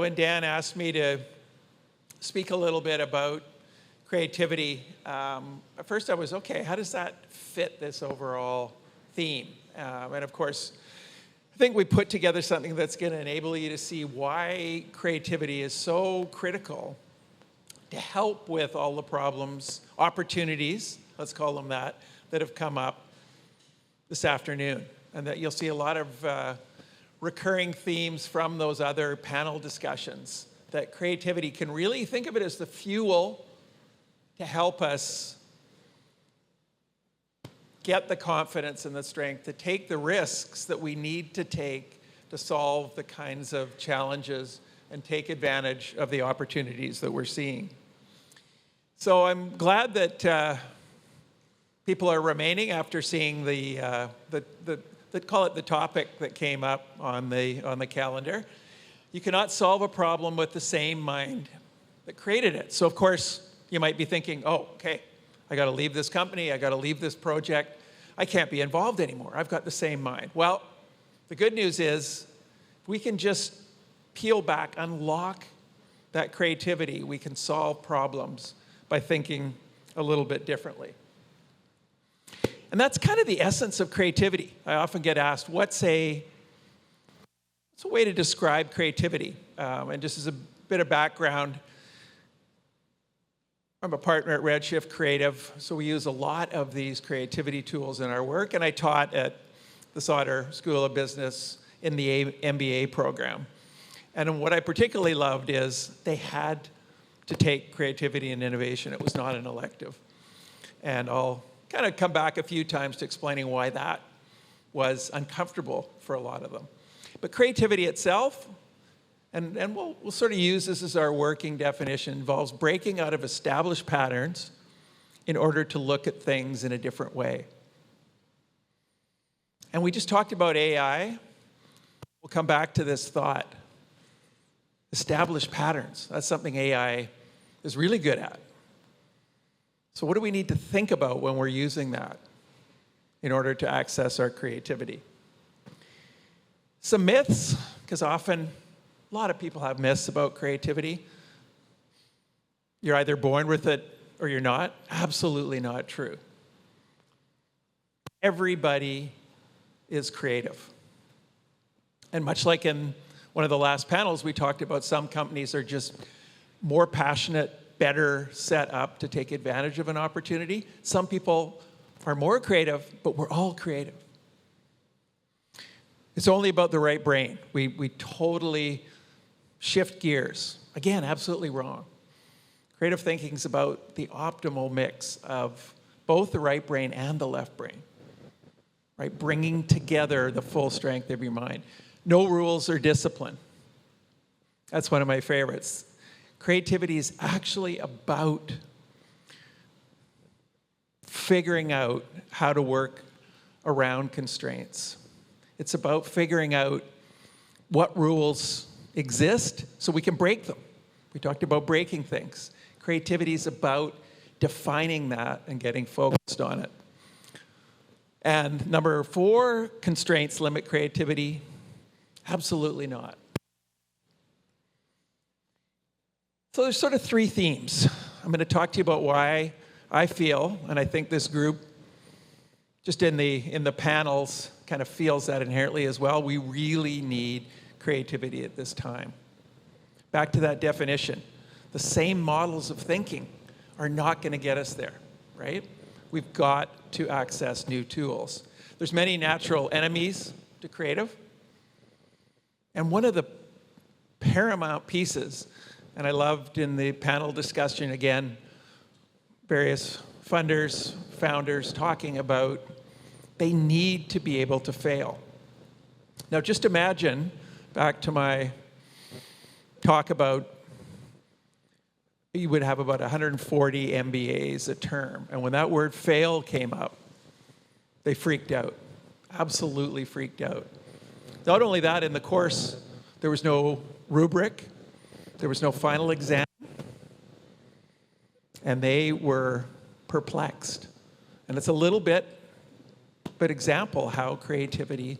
when Dan asked me to speak a little bit about creativity, at first I was, okay, how does that fit this overall theme? And of course, I think we put together something that's going to enable you to see why creativity is so critical to help with all the problems, opportunities, let's call them that have come up this afternoon. And that you'll see a lot of recurring themes from those other panel discussions. That creativity can really think of it as the fuel to help us get the confidence and the strength to take the risks that we need to take to solve the kinds of challenges and take advantage of the opportunities that we're seeing. So I'm glad that people are remaining after seeing call it the topic that came up on the calendar. You cannot solve a problem with the same mind that created it. So of course, you might be thinking, oh, okay, I got to leave this company, I got to leave this project, I can't be involved anymore. I've got the same mind. Well, the good news is we can just peel back, unlock that creativity. We can solve problems by thinking a little bit differently. And that's kind of the essence of creativity. I often get asked, what's a way to describe creativity? And just as a bit of background, I'm a partner at Redshift Creative, so we use a lot of these creativity tools in our work, and I taught at the Sauder School of Business in the MBA program. And what I particularly loved is they had to take creativity and innovation. It was not an elective. And I'll kind of come back a few times to explaining why that was uncomfortable for a lot of them. But creativity itself, and we'll sort of use this as our working definition, involves breaking out of established patterns in order to look at things in a different way. And we just talked about AI. We'll come back to this thought. Established patterns, that's something AI is really good at. So what do we need to think about when we're using that in order to access our creativity? Some myths, because often a lot of people have myths about creativity. You're either born with it or you're not. Absolutely not true. Everybody is creative. And much like in one of the last panels, we talked about some companies are just more passionate, better set up to take advantage of an opportunity. Some people are more creative, but we're all creative. It's only about the right brain. We totally shift gears. Again, absolutely wrong. Creative thinking is about the optimal mix of both the right brain and the left brain, right? Bringing together the full strength of your mind. No rules or discipline. That's one of my favorites. Creativity is actually about figuring out how to work around constraints. It's about figuring out what rules exist so we can break them. We talked about breaking things. Creativity is about defining that and getting focused on it. And number 4, constraints limit creativity. Absolutely not. So there's sort of 3 themes. I'm going to talk to you about why I feel, and I think this group, just in the panels, kind of feels that inherently as well. We really need creativity at this time. Back to that definition. The same models of thinking are not going to get us there, right? We've got to access new tools. There's many natural enemies to creative. And one of the paramount pieces, and I loved in the panel discussion again, various funders, founders talking about they need to be able to fail. Now just imagine, back to my talk about, you would have about 140 MBAs a term. And when that word fail came up, they freaked out, absolutely freaked out. Not only that, in the course, there was no rubric, there was no final exam, and they were perplexed. And it's a little bit example how creativity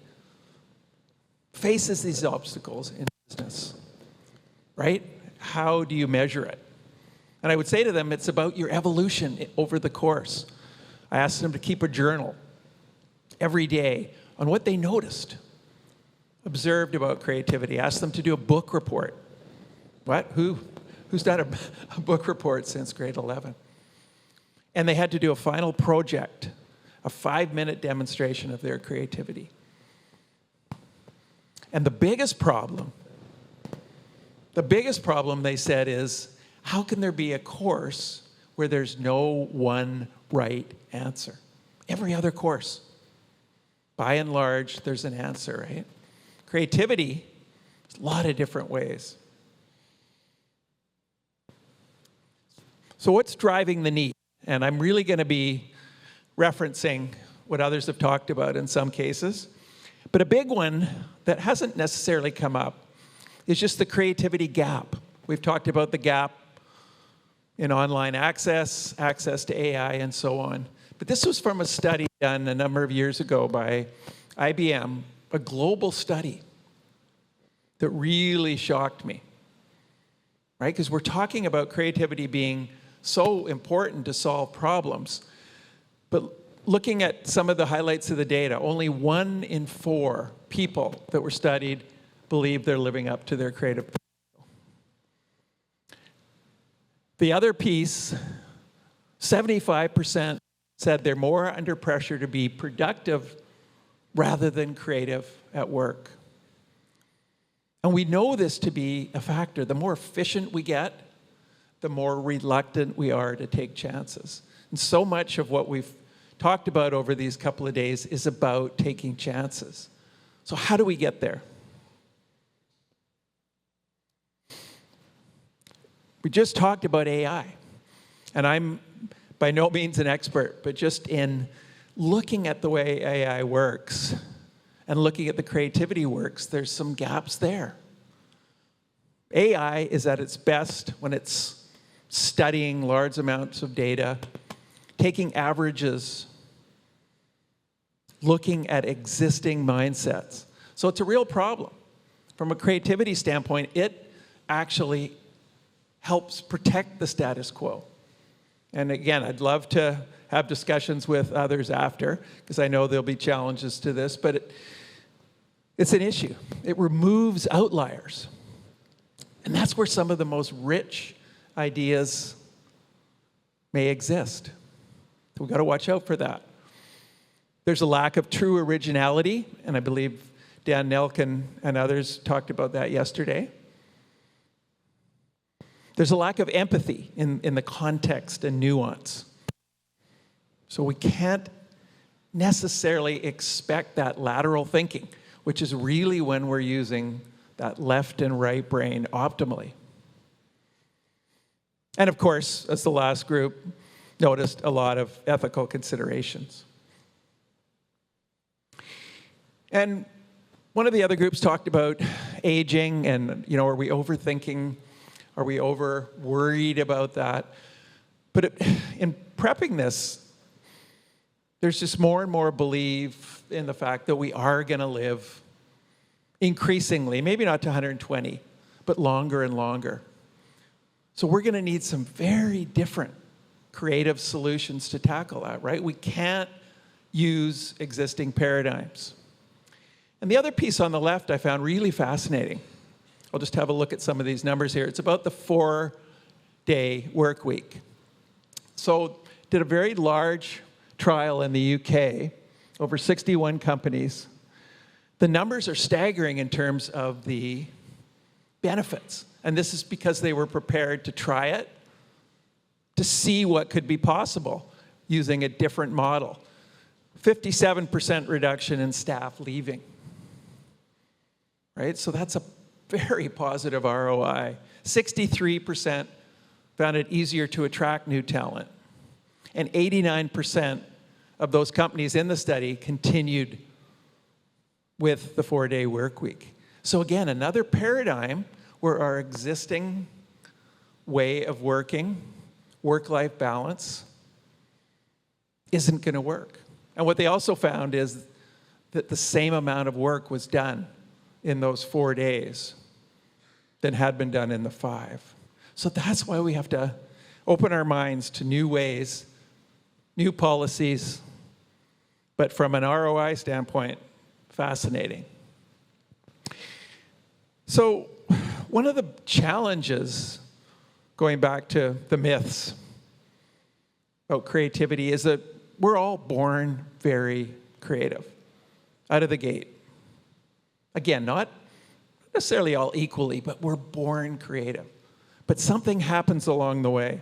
faces these obstacles in business. right? How do you measure it? And I would say to them, it's about your evolution over the course. I asked them to keep a journal every day on what they noticed, observed about creativity. Asked them to do a book report. What? Who's done a book report since grade 11? And they had to do a final project, a 5-minute demonstration of their creativity. And the biggest problem, they said, is how can there be a course where there's no one right answer? Every other course, by and large, there's an answer, right? Creativity, there's a lot of different ways. So what's driving the need? And I'm really going to be referencing what others have talked about in some cases. But a big one that hasn't necessarily come up is just the creativity gap. We've talked about the gap in online access to AI, and so on. But this was from a study done a number of years ago by IBM, a global study that really shocked me, right? Because we're talking about creativity being so important to solve problems. But looking at some of the highlights of the data, only 1 in 4 people that were studied believe they're living up to their creative potential. The other piece, 75% said they're more under pressure to be productive rather than creative at work. And we know this to be a factor. The more efficient we get, the more reluctant we are to take chances. And so much of what we've talked about over these couple of days is about taking chances. So how do we get there? We just talked about AI. And I'm by no means an expert, but just in looking at the way AI works and looking at the creativity works, there's some gaps there. AI is at its best when it's studying large amounts of data, taking averages, looking at existing mindsets. So it's a real problem. From a creativity standpoint, it actually helps protect the status quo. And again, I'd love to have discussions with others after, because I know there'll be challenges to this, but it's an issue. It removes outliers. And that's where some of the most rich ideas may exist. So we've got to watch out for that. There's a lack of true originality, and I believe Dan Nelken and others talked about that yesterday. There's a lack of empathy in the context and nuance. So we can't necessarily expect that lateral thinking, which is really when we're using that left and right brain optimally. And of course, as the last group, noticed a lot of ethical considerations. And one of the other groups talked about aging and, are we overthinking? Are we over worried about that? But in prepping this, there's just more and more belief in the fact that we are going to live increasingly, maybe not to 120, but longer and longer. So we're going to need some very different creative solutions to tackle that, right? We can't use existing paradigms. And the other piece on the left I found really fascinating. I'll just have a look at some of these numbers here. It's about the 4-day work week. So did a very large trial in the UK, over 61 companies. The numbers are staggering in terms of the benefits. And this is because they were prepared to try it, to see what could be possible using a different model. 57% reduction in staff leaving. Right? So that's a very positive ROI. 63% found it easier to attract new talent. And 89% of those companies in the study continued with the 4-day work week. So again, another paradigm where our existing way of working, work-life balance, isn't going to work. And what they also found is that the same amount of work was done in those 4 days. than had been done in the 5. So that's why we have to open our minds to new ways, new policies, but from an ROI standpoint, fascinating. So one of the challenges, going back to the myths about creativity, is that we're all born very creative out of the gate. Again, not necessarily all equally, but we're born creative. But something happens along the way.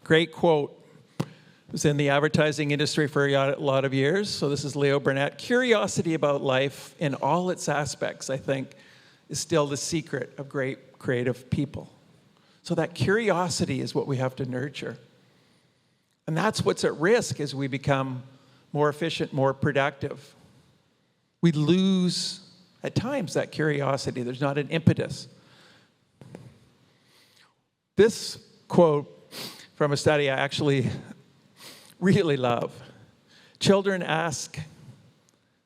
Great quote. Was in the advertising industry for a lot of years. So this is Leo Burnett. Curiosity about life in all its aspects, I think, is still the secret of great creative people. So that curiosity is what we have to nurture. And that's what's at risk as we become more efficient, more productive. We lose, at times, that curiosity. There's not an impetus. This quote from a study I actually really love. Children ask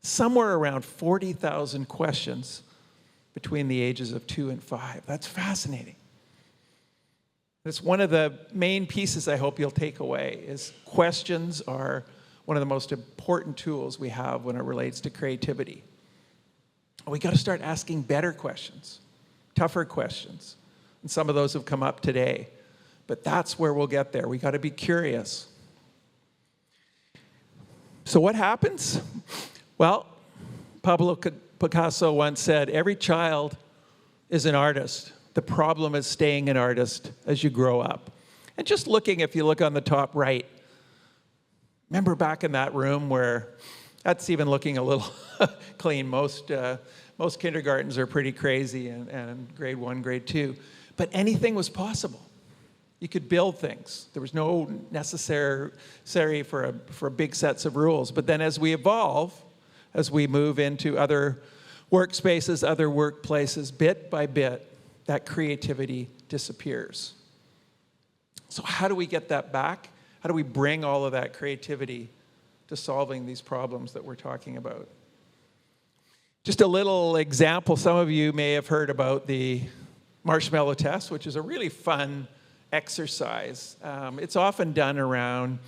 somewhere around 40,000 questions between the ages of 2 and 5. That's fascinating. It's one of the main pieces I hope you'll take away is questions are one of the most important tools we have when it relates to creativity. We got to start asking better questions, tougher questions. And some of those have come up today. But that's where we'll get there. We got to be curious. So what happens? Well, Pablo Picasso once said, every child is an artist. The problem is staying an artist as you grow up. And just looking, if you look on the top right, remember back in that room where, that's even looking a little clean. Most kindergartens are pretty crazy and grade 1, grade 2. But anything was possible. You could build things. There was no necessary for big sets of rules. But then as we evolve, as we move into other workspaces, other workplaces, bit by bit, that creativity disappears. So how do we get that back? How do we bring all of that creativity to solving these problems that we're talking about? Just a little example. Some of you may have heard about the marshmallow test, which is a really fun exercise. It's often done around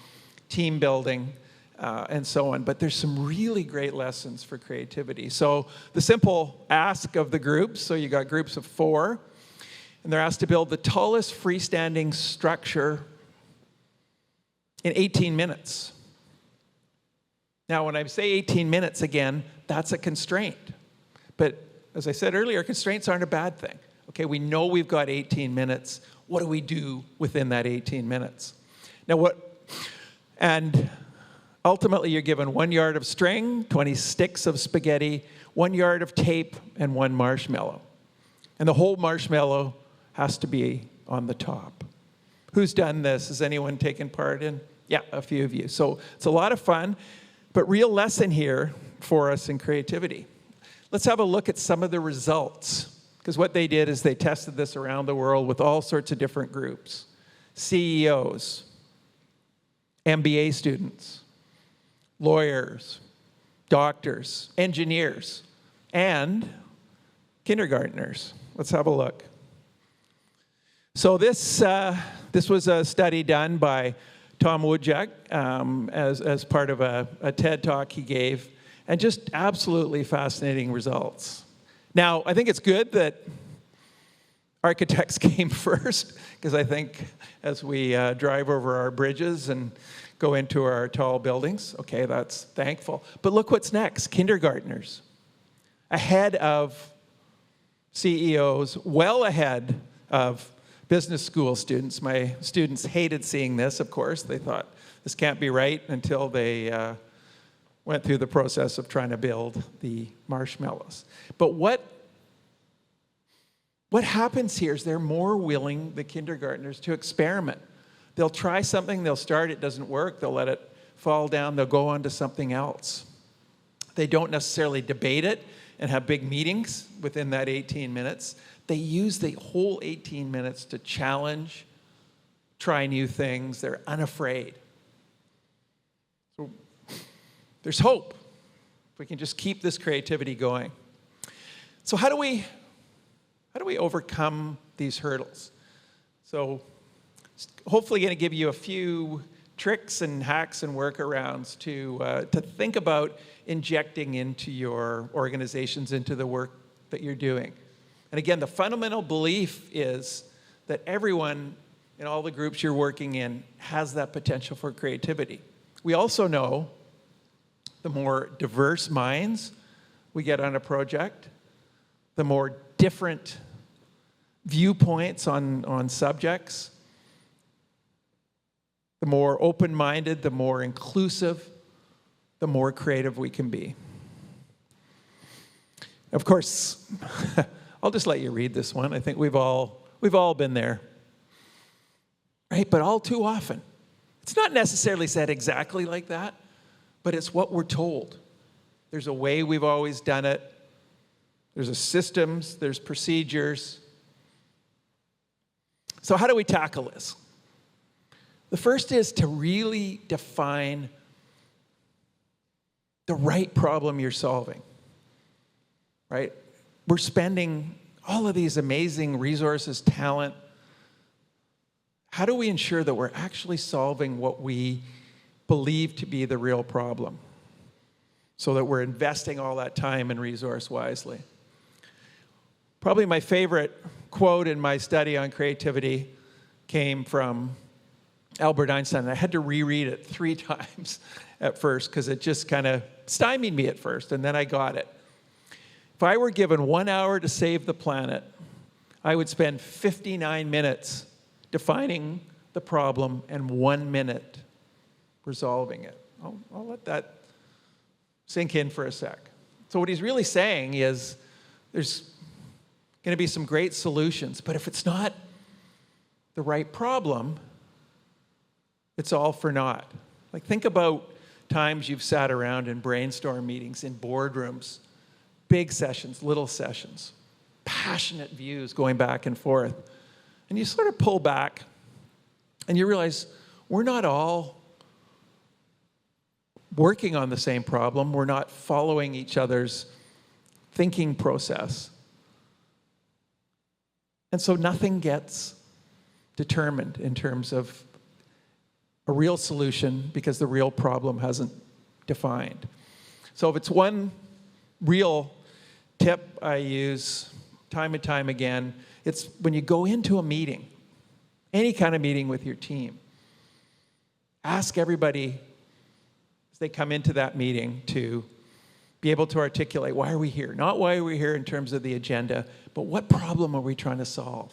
team building and so on, but there's some really great lessons for creativity. So the simple ask of the groups, so you got groups of 4, and they're asked to build the tallest freestanding structure in 18 minutes. Now, when I say 18 minutes, again, that's a constraint. But as I said earlier, constraints aren't a bad thing. Okay, we know we've got 18 minutes. What do we do within that 18 minutes? Now and ultimately you're given 1 yard of string, 20 sticks of spaghetti, 1 yard of tape, and 1 marshmallow. And the whole marshmallow has to be on the top. Who's done this? Has anyone taken part in? Yeah, a few of you. So it's a lot of fun, but real lesson here for us in creativity. Let's have a look at some of the results. Because what they did is they tested this around the world with all sorts of different groups. CEOs, MBA students, lawyers, doctors, engineers, and kindergartners. Let's have a look. So this was a study done by Tom Wojcik as part of a TED Talk he gave, and just absolutely fascinating results. Now, I think it's good that architects came first, because I think as we drive over our bridges and go into our tall buildings, okay, that's thankful. But look what's next, kindergartners. Ahead of CEOs, well ahead of business school students. My students hated seeing this, of course. They thought this can't be right until they went through the process of trying to build the marshmallows. But what happens here is they're more willing, the kindergartners, to experiment. They'll try something, they'll start, it doesn't work, they'll let it fall down, they'll go on to something else. They don't necessarily debate it and have big meetings within that 18 minutes. They use the whole 18 minutes to challenge, try new things. They're unafraid. So there's hope if we can just keep this creativity going. So how do we overcome these hurdles? So hopefully going to give you a few tricks and hacks and workarounds to think about injecting into your organizations, into the work that you're doing. And again, the fundamental belief is that everyone in all the groups you're working in has that potential for creativity. We also know the more diverse minds we get on a project, the more different viewpoints on subjects, the more open-minded, the more inclusive, the more creative we can be. Of course, I'll just let you read this one. I think we've all been there, right? But all too often, it's not necessarily said exactly like that, but it's what we're told. There's a way we've always done it. There's systems, there's procedures. So how do we tackle this? The first is to really define the right problem you're solving, right? We're spending all of these amazing resources, talent. How do we ensure that we're actually solving what we believe to be the real problem so that we're investing all that time and resource wisely? Probably my favorite quote in my study on creativity came from Albert Einstein. I had to reread it 3 times at first because it just kind of stymied me at first, and then I got it. If I were given 1 hour to save the planet, I would spend 59 minutes defining the problem and 1 minute resolving it. I'll let that sink in for a sec. So what he's really saying is there's going to be some great solutions, but if it's not the right problem, it's all for naught. Like, think about times you've sat around in brainstorm meetings, in boardrooms, big sessions, little sessions, passionate views going back and forth. And you sort of pull back and you realize we're not all working on the same problem. We're not following each other's thinking process. And so nothing gets determined in terms of a real solution because the real problem hasn't defined. So if it's one real tip I use time and time again, it's when you go into a meeting, any kind of meeting with your team, ask everybody as they come into that meeting to be able to articulate, why are we here? Not why are we here in terms of the agenda, but what problem are we trying to solve?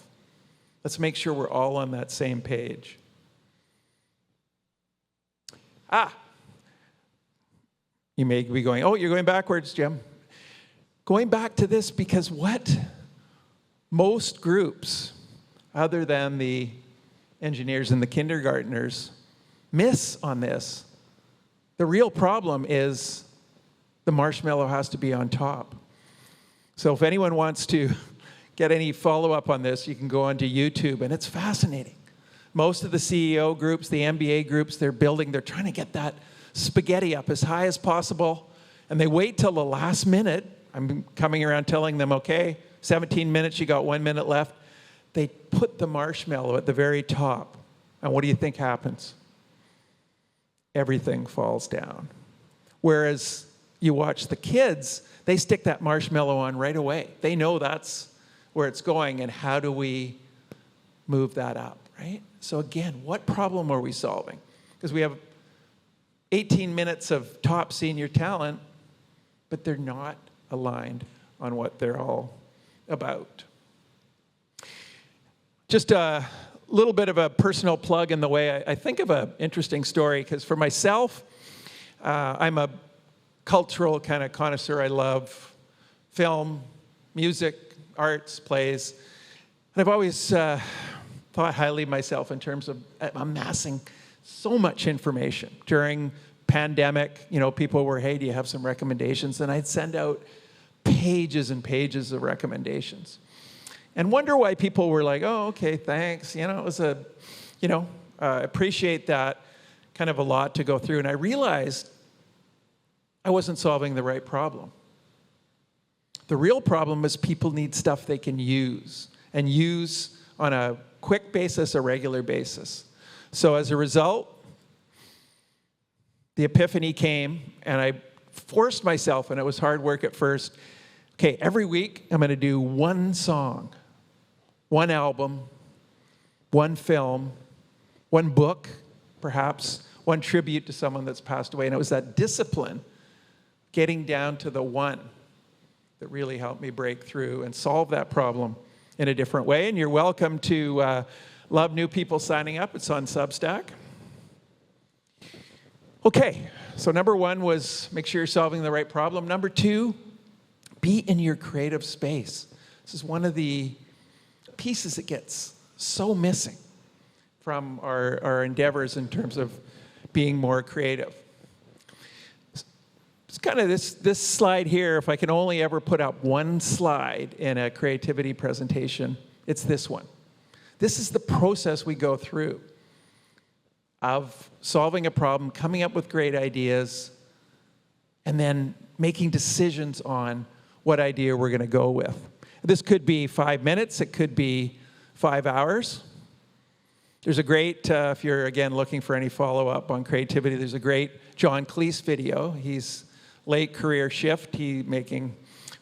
Let's make sure we're all on that same page. You may be going, oh, you're going backwards, Jim. Going back to this because what most groups, other than the engineers and the kindergartners, miss on this, the real problem is the marshmallow has to be on top. So if anyone wants to get any follow-up on this, you can go onto YouTube, and it's fascinating. Most of the CEO groups, the MBA groups, they're trying to get that spaghetti up as high as possible, and they wait till the last minute. I'm coming around telling them, okay, 17 minutes, you got 1 minute left. They put the marshmallow at the very top, and what do you think happens? Everything falls down. Whereas you watch the kids, they stick that marshmallow on right away. They know that's where it's going, and how do we move that up, right? So again, what problem are we solving? Because we have 18 minutes of top senior talent, but they're not aligned on what they're all about. Just a little bit of a personal plug in the way I think of an interesting story, because for myself, I'm a cultural kind of connoisseur. I love film, music, arts, plays, and I've always thought highly of myself in terms of amassing so much information. During pandemic, people were, hey, do you have some recommendations? And I'd send out pages and pages of recommendations. And wonder why people were like, oh, okay, thanks. It was appreciate that, kind of a lot to go through. And I realized I wasn't solving the right problem. The real problem is people need stuff they can use, and use on a quick basis, a regular basis. So as a result, the epiphany came, and I forced myself, and it was hard work at first. Okay, every week I'm going to do one song, one album, one film, one book, perhaps, one tribute to someone that's passed away. And it was that discipline, getting down to the one, that really helped me break through and solve that problem in a different way. And you're welcome to love new people signing up. It's on Substack. Okay, so number one was make sure you're solving the right problem. Number two, be in your creative space. This is one of the pieces that gets so missing from our endeavors in terms of being more creative. It's kind of this slide here. If I can only ever put up one slide in a creativity presentation, it's this one. This is the process we go through of solving a problem, coming up with great ideas, and then making decisions on what idea we're going to go with. This could be 5 minutes. It could be 5 hours. There's a great, if you're, again, looking for any follow-up on creativity, there's a great John Cleese video. He's late career shift. He's making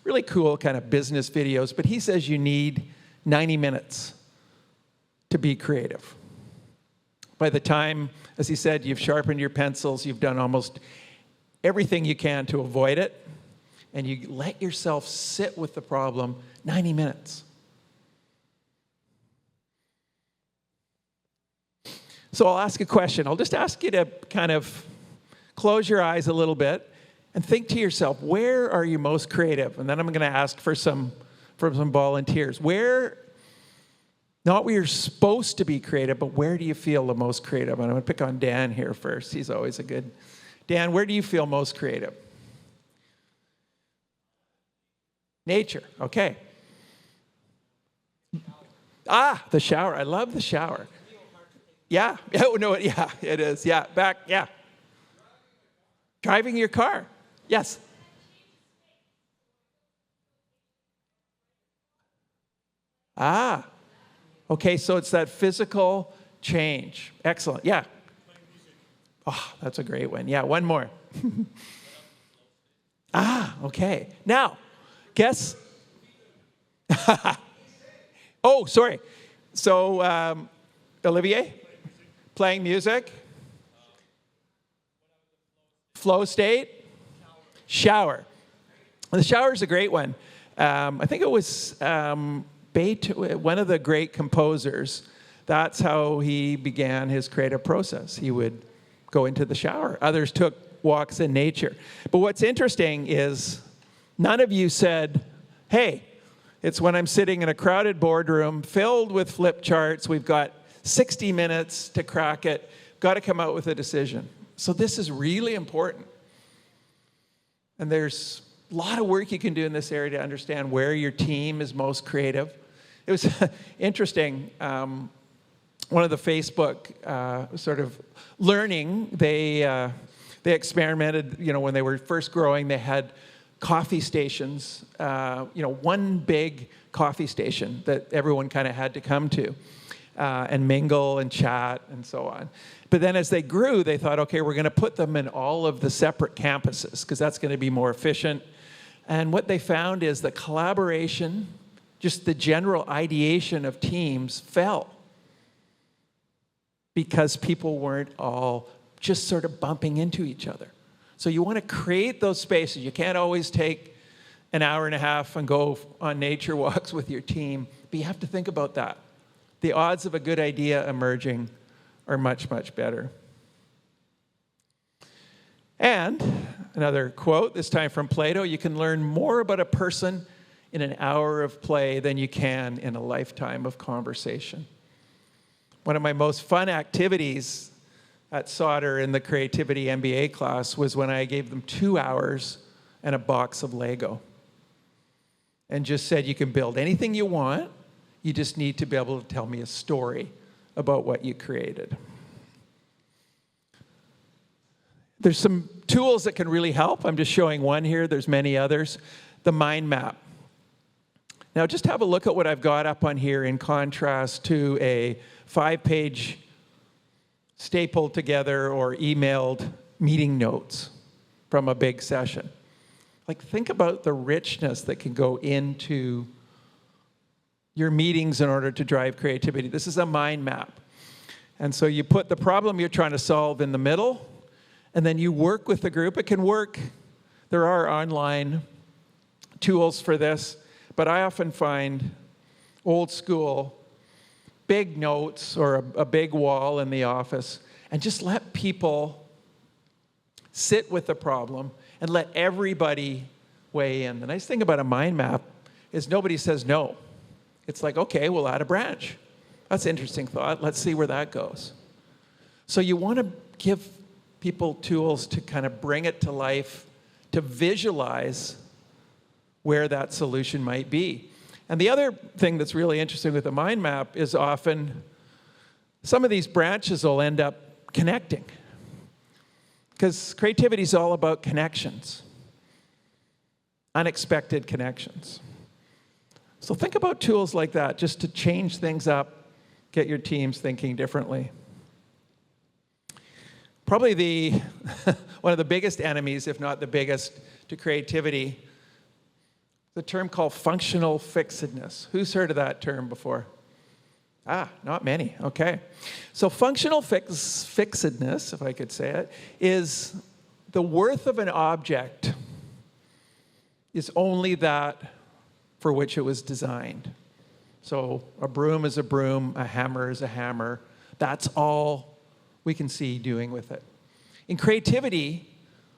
really cool kind of business videos, but he says you need 90 minutes to be creative. By the time, as he said, you've sharpened your pencils, you've done almost everything you can to avoid it, and you let yourself sit with the problem 90 minutes. So I'll ask a question. I'll just ask you to kind of close your eyes a little bit and think to yourself, where are you most creative? And then I'm going to ask for some volunteers. Where, not where you're supposed to be creative, but where do you feel the most creative? And I'm going to pick on Dan here first. He's always a good... Dan, where do you feel most creative? Nature, okay. Ah, the shower. I love the shower. Yeah. Oh, no, yeah, it is. Yeah, back, yeah. Driving your car. Yes. Ah, okay, so it's that physical change. Excellent, yeah. Oh, that's a great one. Yeah, one more. Ah, okay. Now, guess. Oh, sorry. So, Olivier, playing music. Flow state. Shower. The shower is a great one. I think it was Beethoven, one of the great composers. That's how he began his creative process. He would go into the shower. Others took walks in nature. But what's interesting is none of you said, hey, it's when I'm sitting in a crowded boardroom filled with flip charts. We've got 60 minutes to crack it. Got to come out with a decision. So this is really important. And there's a lot of work you can do in this area to understand where your team is most creative. It was interesting. One of the Facebook sort of learning, they experimented, when they were first growing, they had coffee stations, one big coffee station that everyone kind of had to come to and mingle and chat and so on. But then as they grew, they thought, okay, we're going to put them in all of the separate campuses because that's going to be more efficient. And what they found is that collaboration, just the general ideation of teams fell because people weren't all just sort of bumping into each other. So you want to create those spaces. You can't always take an hour and a half and go on nature walks with your team, but you have to think about that. The odds of a good idea emerging are much, much better. And another quote, this time from Plato, you can learn more about a person in an hour of play than you can in a lifetime of conversation. One of my most fun activities at Sauder in the Creativity MBA class was when I gave them 2 hours and a box of Lego and just said, you can build anything you want, you just need to be able to tell me a story about what you created. There's some tools that can really help. I'm just showing one here. There's many others. The mind map. Now just have a look at what I've got up on here in contrast to a 5-page stapled together or emailed meeting notes from a big session. Like, think about the richness that can go into your meetings in order to drive creativity. This is a mind map. And so you put the problem you're trying to solve in the middle, and then you work with the group. It can work. There are online tools for this, but I often find old school big notes or a big wall in the office, and just let people sit with the problem and let everybody weigh in. The nice thing about a mind map is nobody says no. It's like, okay, we'll add a branch. That's an interesting thought. Let's see where that goes. So you want to give people tools to kind of bring it to life, to visualize where that solution might be. And the other thing that's really interesting with a mind map is often some of these branches will end up connecting. Because creativity is all about connections, unexpected connections. So think about tools like that just to change things up, get your teams thinking differently. Probably one of the biggest enemies, if not the biggest, to creativity, the term called functional fixedness. Who's heard of that term before? Not many. Okay. So functional fixedness, if I could say it, is the worth of an object is only that for which it was designed. So a broom is a broom, a hammer is a hammer. That's all we can see doing with it. In creativity,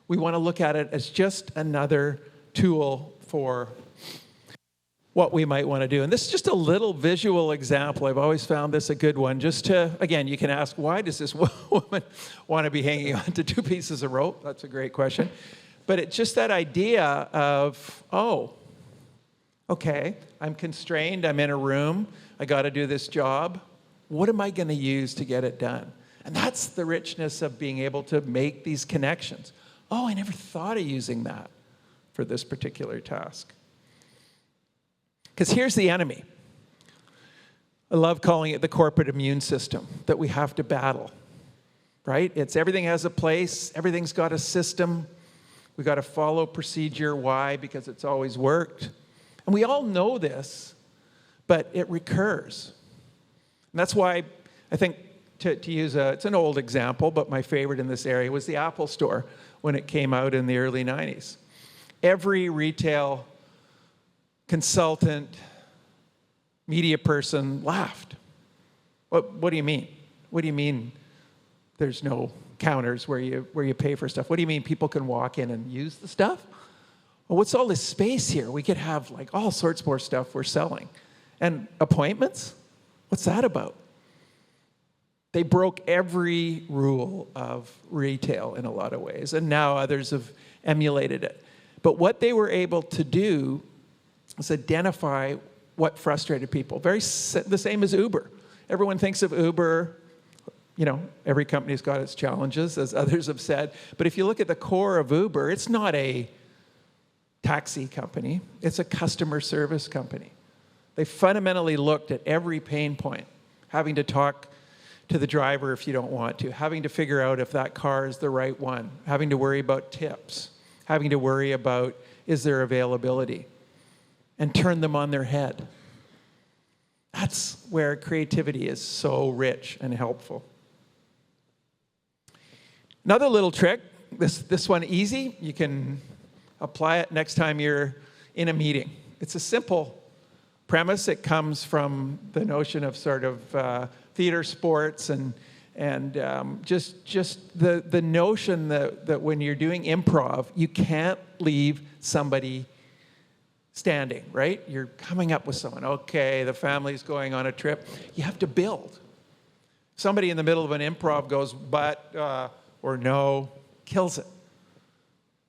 we want to look at it as just another tool for what we might want to do. And this is just a little visual example. I've always found this a good one. Just to, again, you can ask, why does this woman want to be hanging on to 2 pieces of rope? That's a great question. But it's just that idea of, okay, I'm constrained, I'm in a room, I got to do this job. What am I going to use to get it done? And that's the richness of being able to make these connections. I never thought of using that for this particular task. Because here's the enemy. I love calling it the corporate immune system that we have to battle, right? It's everything has a place, everything's got a system. We got to follow procedure. Why? Because it's always worked. And we all know this, but it recurs. And that's why I think to use it's an old example, but my favorite in this area was the Apple Store when it came out in the early 90s. Every retail consultant, media person laughed. What do you mean? What do you mean there's no counters where you pay for stuff? What do you mean people can walk in and use the stuff? Well, what's all this space here? We could have like all sorts more stuff we're selling. And appointments? What's that about? They broke every rule of retail in a lot of ways, and now others have emulated it. But what they were able to do is identify what frustrated people. The same as Uber. Everyone thinks of Uber, every company's got its challenges, as others have said. But if you look at the core of Uber, it's not a taxi company. It's a customer service company. They fundamentally looked at every pain point, having to talk to the driver if you don't want to, having to figure out if that car is the right one, having to worry about tips, having to worry about is there availability, and turn them on their head. That's where creativity is so rich and helpful. Another little trick, this one easy, you can apply it next time you're in a meeting. It's a simple premise. It comes from the notion of sort of theater sports and just the notion that when you're doing improv, you can't leave somebody standing, right? You're coming up with someone. Okay, the family's going on a trip. You have to build. Somebody in the middle of an improv goes, but, or no, kills it.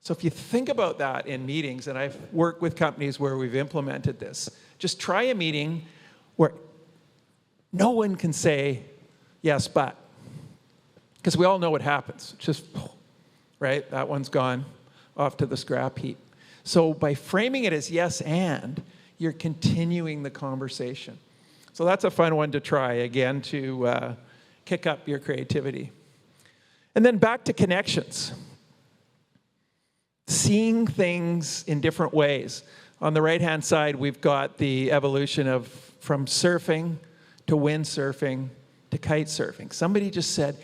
So if you think about that in meetings, and I've worked with companies where we've implemented this, just try a meeting where no one can say, yes, but. Because we all know what happens. Just, right, that one's gone off to the scrap heap. So by framing it as yes and, you're continuing the conversation. So that's a fun one to try, again, to kick up your creativity. And then back to connections. Seeing things in different ways. On the right-hand side, we've got the evolution of from surfing to windsurfing to kite surfing. Somebody just said,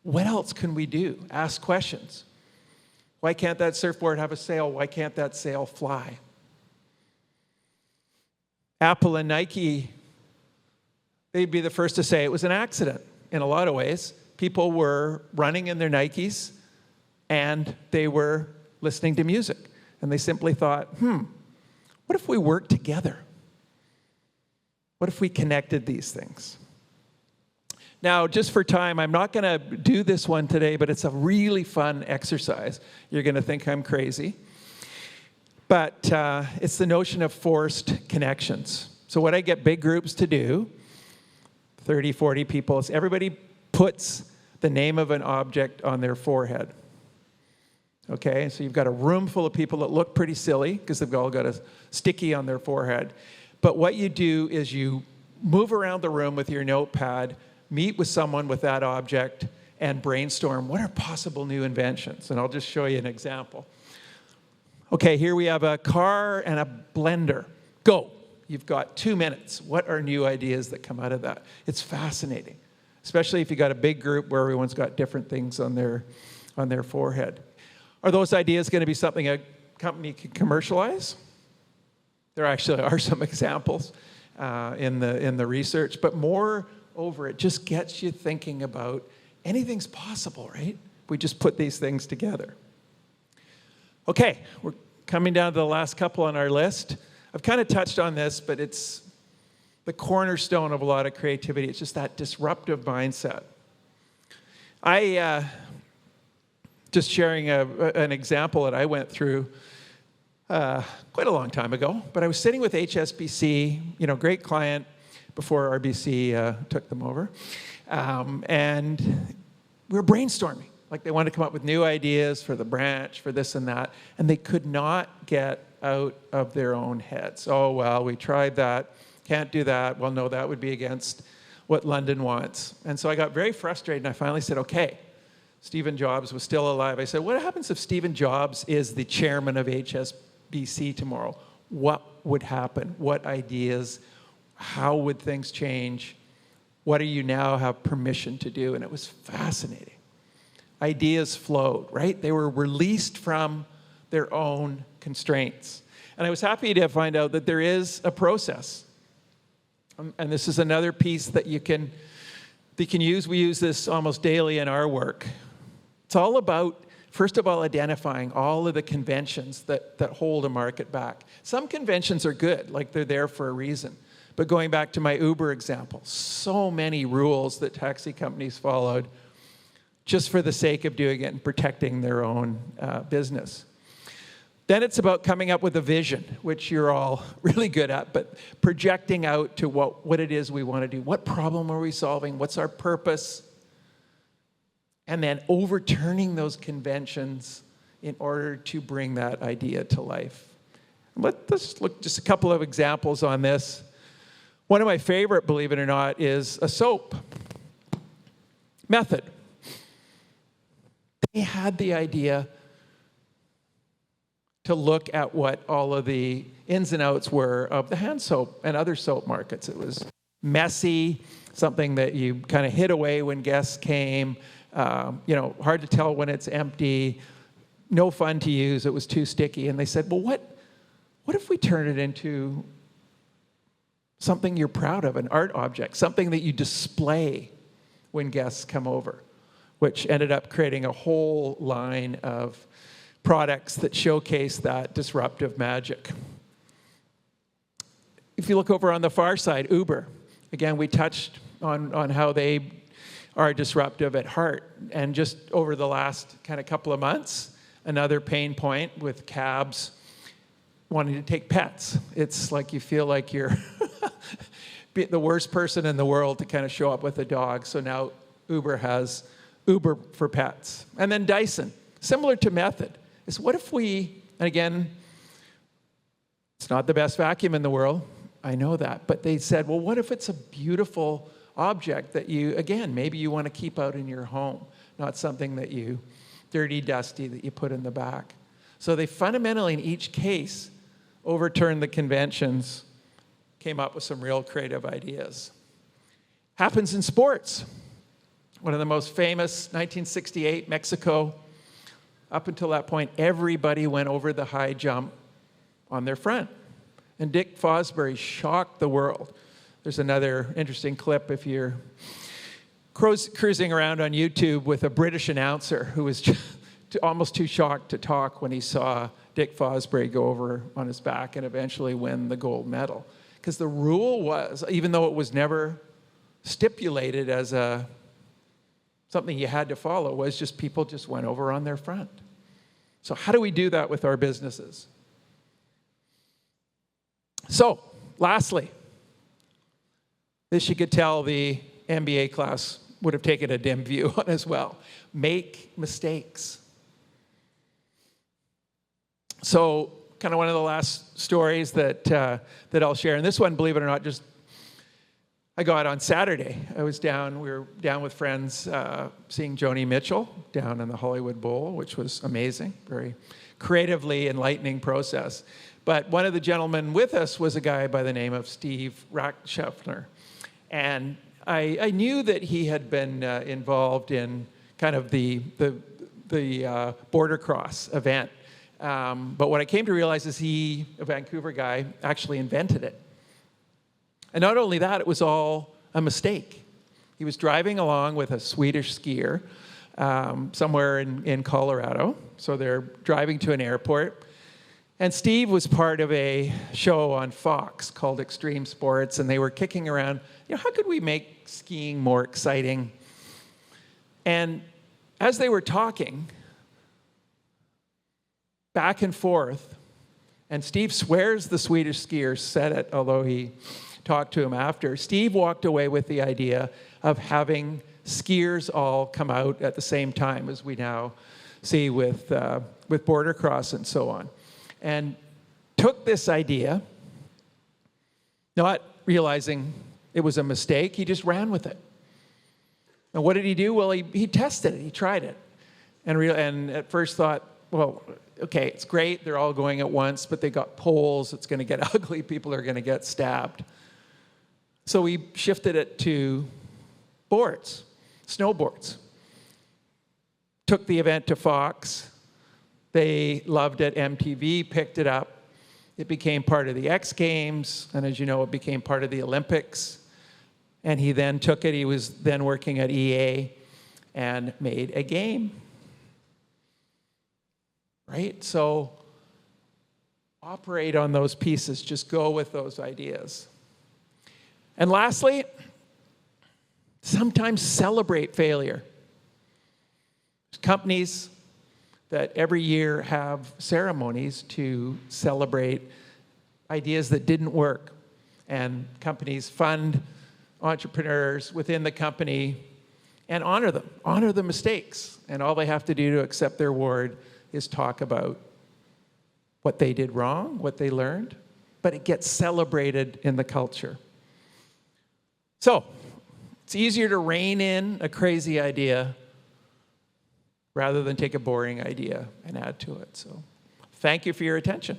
what else can we do? Ask questions. Why can't that surfboard have a sail? Why can't that sail fly? Apple and Nike, they'd be the first to say it was an accident in a lot of ways. People were running in their Nikes and they were listening to music. And they simply thought, what if we worked together? What if we connected these things? Now, just for time, I'm not going to do this one today, but it's a really fun exercise. You're going to think I'm crazy. But it's the notion of forced connections. So what I get big groups to do, 30, 40 people, is everybody puts the name of an object on their forehead. Okay, so you've got a room full of people that look pretty silly because they've all got a sticky on their forehead. But what you do is you move around the room with your notepad, meet with someone with that object, and brainstorm what are possible new inventions. And I'll just show you an example. Okay, here we have a car and a blender. Go. You've got 2 minutes. What are new ideas that come out of that? It's fascinating, especially if you've got a big group where everyone's got different things on their forehead. Are those ideas going to be something a company can commercialize? There actually are some examples in the research, but moreover, it just gets you thinking about anything's possible, right? We just put these things together. Okay, we're coming down to the last couple on our list. I've kind of touched on this, but it's the cornerstone of a lot of creativity. It's just that disruptive mindset. Just sharing an example that I went through quite a long time ago, but I was sitting with HSBC, great client before RBC took them over, and we were brainstorming. Like they wanted to come up with new ideas for the branch, for this and that, and they could not get out of their own heads. Oh, well, we tried that, can't do that. Well, no, that would be against what London wants. And so I got very frustrated, and I finally said, okay, Stephen Jobs was still alive. I said, what happens if Stephen Jobs is the chairman of HSBC tomorrow? What would happen? What ideas? How would things change? What do you now have permission to do? And it was fascinating. Ideas flowed, right? They were released from their own constraints. And I was happy to find out that there is a process. And this is another piece that you can use. We use this almost daily in our work. It's all about, first of all, identifying all of the conventions that hold a market back. Some conventions are good, like they're there for a reason. But going back to my Uber example, so many rules that taxi companies followed just for the sake of doing it and protecting their own business. Then it's about coming up with a vision, which you're all really good at, but projecting out to what it is we want to do. What problem are we solving? What's our purpose? And then overturning those conventions in order to bring that idea to life. Let's look just a couple of examples on this. One of my favorite, believe it or not, is a soap. Method. They had the idea to look at what all of the ins and outs were of the hand soap and other soap markets. It was messy, something that you kind of hid away when guests came, hard to tell when it's empty, no fun to use, it was too sticky. And they said, well, what if we turn it into something you're proud of, an art object, something that you display when guests come over, which ended up creating a whole line of products that showcase that disruptive magic. If you look over on the far side, Uber. Again, we touched on how they are disruptive at heart. And just over the last kind of couple of months, another pain point with cabs wanting to take pets. It's like you feel like you're the worst person in the world to kind of show up with a dog. So now Uber has Uber for pets. And then Dyson, similar to Method, is what if we, and again, It's not the best vacuum in the world. I know that. But they said, well, what if it's a beautiful object that you, again, maybe you want to keep out in your home, not something that you, dirty, dusty, that you put in the back. So they fundamentally, in each case, overturned the conventions, came up with some real creative ideas. Happens in sports. One of the most famous, 1968, Mexico. Up until that point, everybody went over the high jump on their front. And Dick Fosbury shocked the world. There's another interesting clip if you're cruising around on YouTube with a British announcer who was almost too shocked to talk when he saw Dick Fosbury go over on his back and eventually win the gold medal. Because the rule was, even though it was never stipulated as something you had to follow, was just people just went over on their front. So how do we do that with our businesses? So, lastly, this you could tell the MBA class would have taken a dim view on as well. Make mistakes. So, kind of one of the last stories that I'll share, and this one, believe it or not, just I got on Saturday. We were down with friends seeing Joni Mitchell down in the Hollywood Bowl, which was amazing, very creatively enlightening process. But one of the gentlemen with us was a guy by the name of Steve Rackscheffner. And I knew that he had been involved in kind of the border cross event. But what I came to realize is he, a Vancouver guy, actually invented it. And not only that, it was all a mistake. He was driving along with a Swedish skier somewhere in Colorado. So they're driving to an airport. And Steve was part of a show on Fox called Extreme Sports, and they were kicking around, how could we make skiing more exciting? And as they were talking back and forth, and Steve swears the Swedish skier said it, although he talked to him after, Steve walked away with the idea of having skiers all come out at the same time, as we now see with border cross and so on. And took this idea, not realizing it was a mistake, he just ran with it. And what did he do? Well, he tested it, he tried it. And at first thought, well, okay, it's great, they're all going at once, but they got poles, it's gonna get ugly, people are gonna get stabbed. So we shifted it to boards, snowboards. Took the event to Fox. They loved it. MTV picked it up. It became part of the X Games, and as you know, it became part of the Olympics. And he then took it. He was then working at EA and made a game. Right? So operate on those pieces. Just go with those ideas. And lastly, sometimes celebrate failure. Companies that every year have ceremonies to celebrate ideas that didn't work. And companies fund entrepreneurs within the company and honor them, honor the mistakes. And all they have to do to accept their award is talk about what they did wrong, what they learned, but it gets celebrated in the culture. So, it's easier to rein in a crazy idea rather than take a boring idea and add to it. So, thank you for your attention.